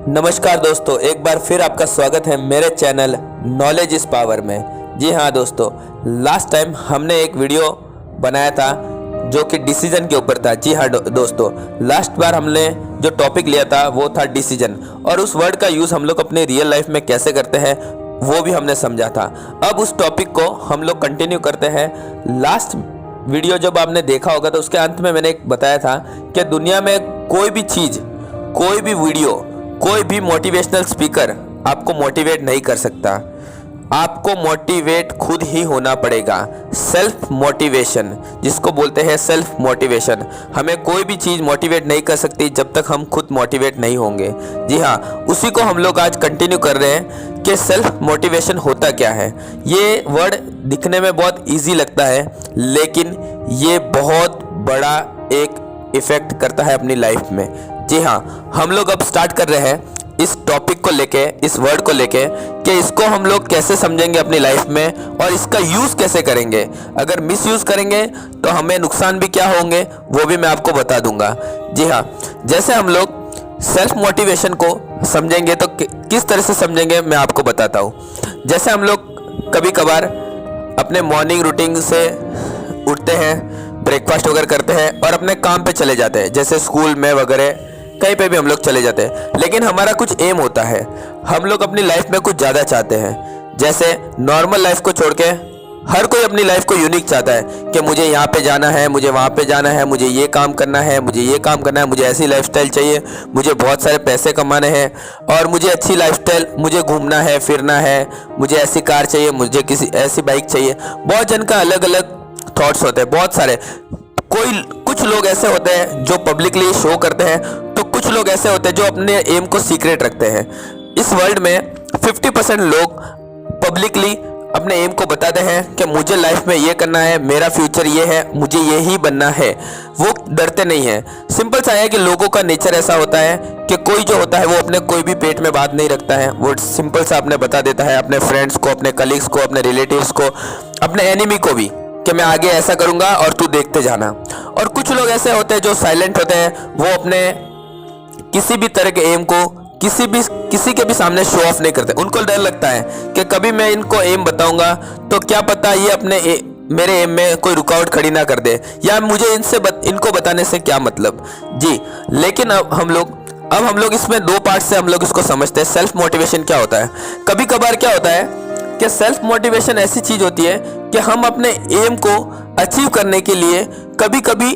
नमस्कार दोस्तों, एक बार फिर आपका स्वागत है मेरे चैनल नॉलेज इज पावर में। जी हाँ दोस्तों, लास्ट टाइम हमने एक वीडियो बनाया था जो कि डिसीजन के ऊपर था। जी हाँ दोस्तों, लास्ट बार हमने जो टॉपिक लिया था वो था डिसीजन, और उस वर्ड का यूज़ हम लोग अपने रियल लाइफ में कैसे करते हैं वो भी हमने समझा था। अब उस टॉपिक को हम लोग कंटिन्यू करते हैं। लास्ट वीडियो जब आपने देखा होगा तो उसके अंत में मैंने एक बताया था कि दुनिया में कोई भी चीज़, कोई भी वीडियो, कोई भी मोटिवेशनल स्पीकर आपको मोटिवेट नहीं कर सकता। आपको मोटिवेट खुद ही होना पड़ेगा। सेल्फ मोटिवेशन, जिसको बोलते हैं सेल्फ मोटिवेशन। हमें कोई भी चीज़ मोटिवेट नहीं कर सकती जब तक हम खुद मोटिवेट नहीं होंगे। जी हाँ, उसी को हम लोग आज कंटिन्यू कर रहे हैं कि सेल्फ मोटिवेशन होता क्या है। ये वर्ड दिखने में बहुत इजी लगता है, लेकिन ये बहुत बड़ा एक इफ़ेक्ट करता है अपनी लाइफ में। जी हाँ, हम लोग अब स्टार्ट कर रहे हैं इस टॉपिक को लेके, इस वर्ड को लेके कि इसको हम लोग कैसे समझेंगे अपनी लाइफ में और इसका यूज़ कैसे करेंगे। अगर मिस यूज़ करेंगे तो हमें नुकसान भी क्या होंगे वो भी मैं आपको बता दूंगा। जी हाँ, जैसे हम लोग सेल्फ मोटिवेशन को समझेंगे तो किस तरह से समझेंगे मैं आपको बताता हूँ। जैसे हम लोग कभी कभार अपने मॉर्निंग रूटीन से उठते हैं, ब्रेकफास्ट वगैरह करते हैं और अपने काम पे चले जाते हैं, जैसे स्कूल में वगैरह कहीं पे भी हम लोग चले जाते हैं। लेकिन हमारा कुछ एम होता है, हम लोग अपनी लाइफ में कुछ ज़्यादा चाहते हैं। जैसे नॉर्मल लाइफ को छोड़ के हर कोई अपनी लाइफ को यूनिक चाहता है कि मुझे यहाँ पे जाना है, मुझे वहाँ पे जाना है, मुझे ये काम करना है, मुझे ये काम करना है, मुझे ऐसी लाइफस्टाइल चाहिए, मुझे बहुत सारे पैसे कमाने हैं और मुझे अच्छी लाइफस्टाइल, मुझे घूमना है, फिरना है, मुझे ऐसी कार चाहिए, मुझे किसी ऐसी बाइक चाहिए। बहुत जन का अलग अलग थॉट्स होते हैं, बहुत सारे। कुछ लोग ऐसे होते हैं जो पब्लिकली शो करते हैं, तो कुछ लोग ऐसे होते हैं जो अपने एम को सीक्रेट रखते हैं। इस वर्ल्ड में 50% लोग पब्लिकली अपने एम को बताते हैं कि मुझे लाइफ में ये करना है, मेरा फ्यूचर ये है, मुझे ये ही बनना है। वो डरते नहीं हैं। सिंपल सा है कि लोगों का नेचर ऐसा होता है कि कोई जो होता है वो अपने कोई भी पेट में बात नहीं रखता है। वो सिंपल सा अपने बता देता है अपने फ्रेंड्स को, अपने कलीग्स को, अपने रिलेटिव्स को, अपने एनिमी को भी कि मैं आगे ऐसा करूंगा और तू देखते जाना। और कुछ लोग ऐसे होते हैं जो साइलेंट होते हैं, वो अपने किसी भी तरह के एम को किसी के भी सामने शो ऑफ नहीं करते। उनको डर लगता है कि कभी मैं इनको एम बताऊंगा तो क्या पता ये मेरे एम में कोई रुकावट खड़ी ना कर दे, या मुझे इनको बताने से क्या मतलब। जी, लेकिन अब हम लोग इसमें दो पार्ट से हम लोग इसको समझते हैं। सेल्फ मोटिवेशन क्या होता है। कभी कभार क्या होता है कि सेल्फ मोटिवेशन ऐसी चीज होती है कि हम अपने एम को अचीव करने के लिए कभी कभी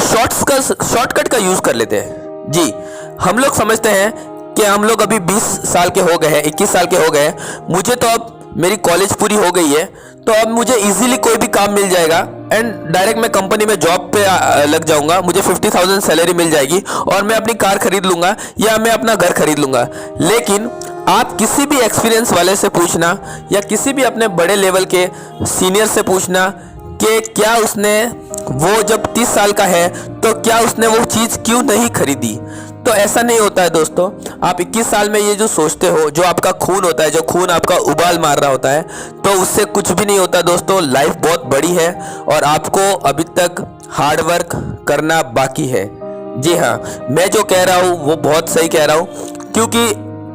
शॉर्टकट का यूज कर लेते हैं। जी, हम लोग समझते हैं कि हम लोग अभी 20 साल के हो गए हैं, 21 साल के हो गए, मुझे तो अब मेरी कॉलेज पूरी हो गई है, तो अब मुझे इजीली कोई भी काम मिल जाएगा एंड डायरेक्ट मैं कंपनी में जॉब पे लग जाऊंगा, मुझे 50,000 सैलरी मिल जाएगी और मैं अपनी कार खरीद लूंगा या मैं अपना घर खरीद लूंगा। लेकिन आप किसी भी एक्सपीरियंस वाले से पूछना या किसी भी अपने बड़े लेवल के सीनियर से पूछना कि क्या उसने, वो जब 30 साल का है तो क्या उसने वो चीज़ क्यों नहीं खरीदी। तो ऐसा नहीं होता है दोस्तों। आप 21 साल में ये जो सोचते हो, जो आपका खून होता है, जो खून आपका उबाल मार रहा होता है, तो उससे कुछ भी नहीं होता दोस्तों। लाइफ बहुत बड़ी है और आपको अभी तक हार्ड वर्क करना बाकी है। जी हाँ, मैं जो कह रहा हूँ वो बहुत सही कह रहा हूँ, क्योंकि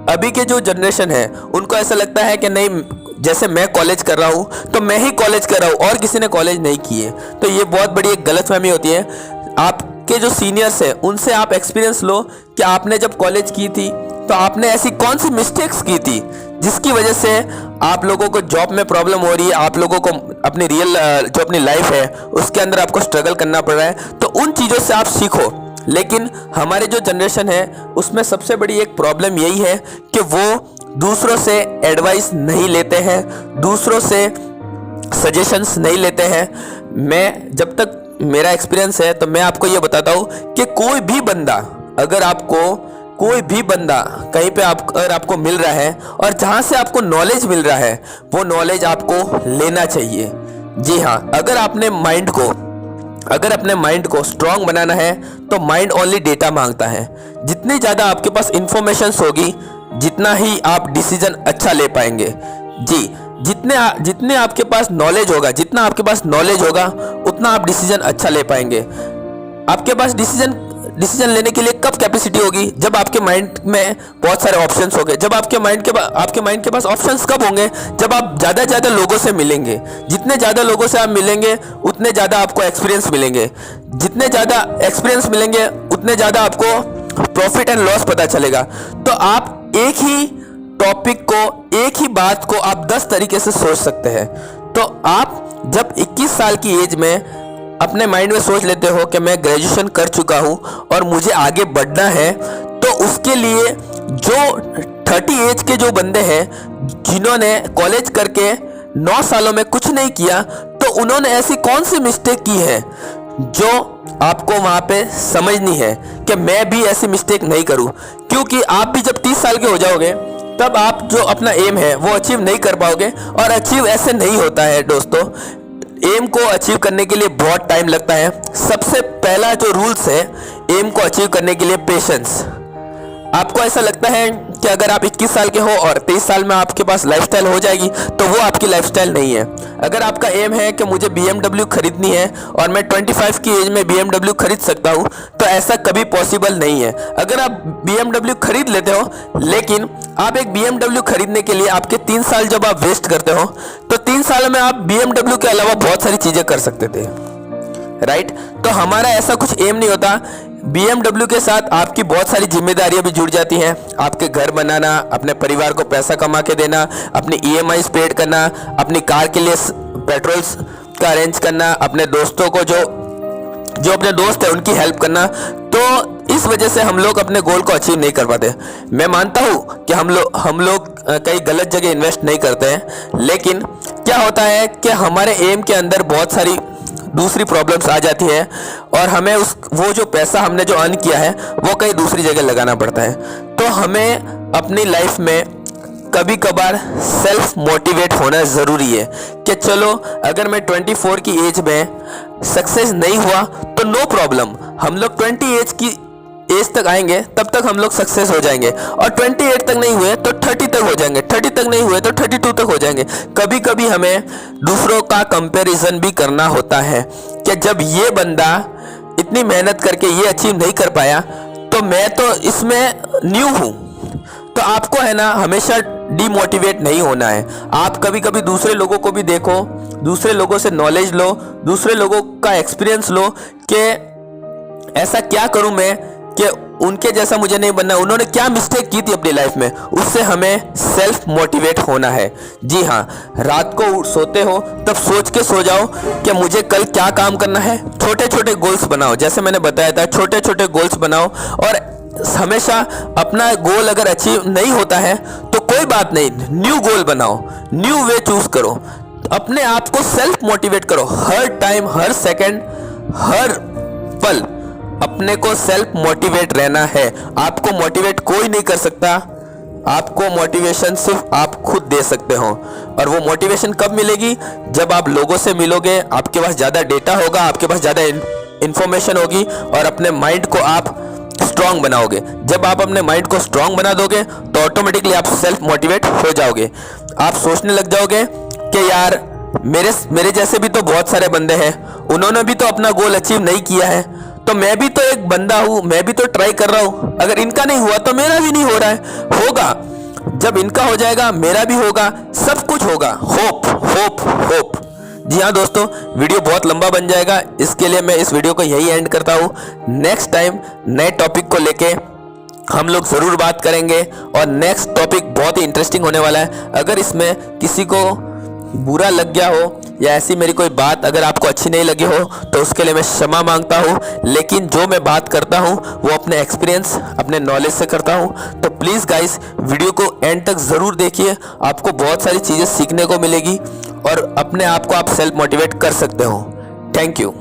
अभी के जो जनरेशन है उनको ऐसा लगता है कि नहीं, जैसे मैं कॉलेज कर रहा हूँ तो मैं ही कॉलेज कर रहा हूँ और किसी ने कॉलेज नहीं किए। तो ये बहुत बड़ी एक गलतफहमी होती है। आपके जो सीनियर्स हैं उनसे आप एक्सपीरियंस लो कि आपने जब कॉलेज की थी तो आपने ऐसी कौन सी मिस्टेक्स की थी जिसकी वजह से आप लोगों को जॉब में प्रॉब्लम हो रही है, आप लोगों को अपनी जो अपनी लाइफ है उसके अंदर आपको स्ट्रगल करना पड़ रहा है। तो उन चीज़ों से आप सीखो। लेकिन हमारे जो जनरेशन है उसमें सबसे बड़ी एक प्रॉब्लम यही है कि वो दूसरों से एडवाइस नहीं लेते हैं, दूसरों से सजेशंस नहीं लेते हैं। मैं जब तक मेरा एक्सपीरियंस है तो मैं आपको ये बताता हूँ कि कोई भी बंदा कहीं पे अगर आपको मिल रहा है और जहाँ से आपको नॉलेज मिल रहा है वो नॉलेज आपको लेना चाहिए। जी हाँ, अगर अपने माइंड को स्ट्रांग बनाना है तो माइंड ओनली डेटा मांगता है। जितनी ज़्यादा आपके पास इंफॉर्मेशंस होगी जितना ही आप डिसीजन अच्छा ले पाएंगे। जी, जितने आपके पास नॉलेज होगा, जितना आपके पास नॉलेज होगा उतना आप डिसीजन अच्छा ले पाएंगे। आपके पास डिसीजन डिसीजन लेने के लिए कब कैपेसिटी होगी? जब आपके माइंड में बहुत सारे ऑप्शंस होंगे। जब आपके माइंड के पास ऑप्शंस कब होंगे? जब आप ज़्यादा लोगों से मिलेंगे। जितने ज़्यादा लोगों से आप मिलेंगे उतने ज़्यादा आपको एक्सपीरियंस मिलेंगे। जितने ज़्यादा एक्सपीरियंस मिलेंगे उतने ज़्यादा आपको प्रॉफिट एंड लॉस पता चलेगा। तो आप एक ही टॉपिक को, एक ही बात को आप 10 तरीके से सोच सकते हैं। तो आप जब 21 साल की एज में अपने माइंड में सोच लेते हो कि मैं ग्रेजुएशन कर चुका हूँ और मुझे आगे बढ़ना है, तो उसके लिए जो 30 एज के जो बंदे हैं जिन्होंने कॉलेज करके 9 सालों में कुछ नहीं किया, तो उन्होंने ऐसी कौन सी मिस्टेक की है जो आपको वहाँ पे समझनी है कि मैं भी ऐसी मिस्टेक नहीं करूँ। क्योंकि आप भी जब 30 साल के हो जाओगे तब आप जो अपना एम है वो अचीव नहीं कर पाओगे। और अचीव ऐसे नहीं होता है दोस्तों, एम को अचीव करने के लिए बहुत टाइम लगता है। सबसे पहला जो रूल्स है एम को अचीव करने के लिए, पेशेंस। आपको ऐसा लगता है कि अगर आप 21 साल के हो और 23 साल में आपके पास लाइफस्टाइल हो जाएगी, तो वो आपकी लाइफस्टाइल नहीं है। अगर आपका एम है कि मुझे BMW खरीदनी है और मैं 25 की एज में BMW खरीद सकता हूँ, तो ऐसा कभी पॉसिबल नहीं है। अगर आप BMW खरीद लेते हो, लेकिन आप एक BMW खरीदने के लिए आपके 3 साल जब आप वेस्ट करते हो, तो 3 साल में आप BMW के अलावा बहुत सारी चीज़ें कर सकते थे, राइट? तो हमारा ऐसा कुछ एम नहीं होता। BMW के साथ आपकी बहुत सारी जिम्मेदारियां भी जुड़ जाती हैं। आपके घर बनाना, अपने परिवार को पैसा कमा के देना, अपनी EMIs पेड करना, अपनी कार के लिए पेट्रोल का अरेंज करना, अपने दोस्तों को जो अपने दोस्त है उनकी हेल्प करना। तो इस वजह से हम लोग अपने गोल को अचीव नहीं कर पाते। मैं मानता हूँ कि हम लोग कई गलत जगह इन्वेस्ट नहीं करते हैं, लेकिन क्या होता है कि हमारे एम के अंदर बहुत सारी दूसरी प्रॉब्लम्स आ जाती है और हमें वो जो पैसा हमने जो अर्न किया है वो कहीं दूसरी जगह लगाना पड़ता है। तो हमें अपनी लाइफ में कभी कभार सेल्फ मोटिवेट होना ज़रूरी है कि चलो, अगर मैं 24 की एज में सक्सेस नहीं हुआ तो नो प्रॉब्लम, हम लोग 20 एज तक आएंगे, तब तक हम लोग सक्सेस हो जाएंगे। और 28 तक नहीं हुए तो 30 तक हो जाएंगे, 30 तक नहीं हुए तो 32 तक हो जाएंगे। कभी कभी हमें दूसरों का कंपैरिजन भी करना होता है कि जब ये बंदा इतनी मेहनत करके ये अचीव नहीं कर पाया, तो मैं तो इसमें न्यू हूँ। तो आपको है ना हमेशा डीमोटिवेट नहीं होना है। आप कभी कभी दूसरे लोगों को भी देखो, दूसरे लोगों से नॉलेज लो, दूसरे लोगों का एक्सपीरियंस लो कि ऐसा क्या करूं मैं कि उनके जैसा मुझे नहीं बनना, उन्होंने क्या मिस्टेक की थी अपनी लाइफ में। उससे हमें सेल्फ मोटिवेट होना है। जी हाँ, रात को सोते हो तब सोच के सो जाओ कि मुझे कल क्या काम करना है। छोटे छोटे गोल्स बनाओ, जैसे मैंने बताया था, छोटे छोटे गोल्स बनाओ। और हमेशा अपना गोल अगर अचीव नहीं होता है तो कोई बात नहीं, न्यू गोल बनाओ, न्यू वे चूज करो, अपने आप को सेल्फ मोटिवेट करो। हर टाइम, हर सेकंड, हर पल अपने को सेल्फ मोटिवेट रहना है। आपको मोटिवेट कोई नहीं कर सकता, आपको मोटिवेशन सिर्फ आप खुद दे सकते हो। और वो मोटिवेशन कब मिलेगी? जब आप लोगों से मिलोगे, आपके पास ज़्यादा डेटा होगा, आपके पास ज़्यादा इंफॉर्मेशन होगी और अपने माइंड को आप स्ट्रांग बनाओगे। जब आप अपने माइंड को स्ट्रांग बना दोगे तो ऑटोमेटिकली आप सेल्फ मोटिवेट हो जाओगे। आप सोचने लग जाओगे कि यार मेरे जैसे भी तो बहुत सारे बंदे हैं, उन्होंने भी तो अपना गोल अचीव नहीं किया है, तो मैं भी तो एक बंदा हूँ, मैं भी तो ट्राई कर रहा हूँ। अगर इनका नहीं हुआ तो मेरा भी नहीं हो रहा है। होगा, जब इनका हो जाएगा मेरा भी होगा, सब कुछ होगा। Hope hope hope. जी हाँ दोस्तों, वीडियो बहुत लंबा बन जाएगा, इसके लिए मैं इस वीडियो को यही एंड करता हूँ। नेक्स्ट टाइम नए टॉपिक को लेके हम लोग ज़रूर बात करेंगे और नेक्स्ट टॉपिक बहुत ही इंटरेस्टिंग होने वाला है। अगर इसमें किसी को बुरा लग गया हो या ऐसी मेरी कोई बात अगर आपको अच्छी नहीं लगी हो तो उसके लिए मैं क्षमा मांगता हूँ। लेकिन जो मैं बात करता हूँ वो अपने एक्सपीरियंस, अपने नॉलेज से करता हूँ। तो प्लीज़ गाइस, वीडियो को एंड तक ज़रूर देखिए, आपको बहुत सारी चीज़ें सीखने को मिलेगी और अपने आप को आप सेल्फ मोटिवेट कर सकते हो। Thank you.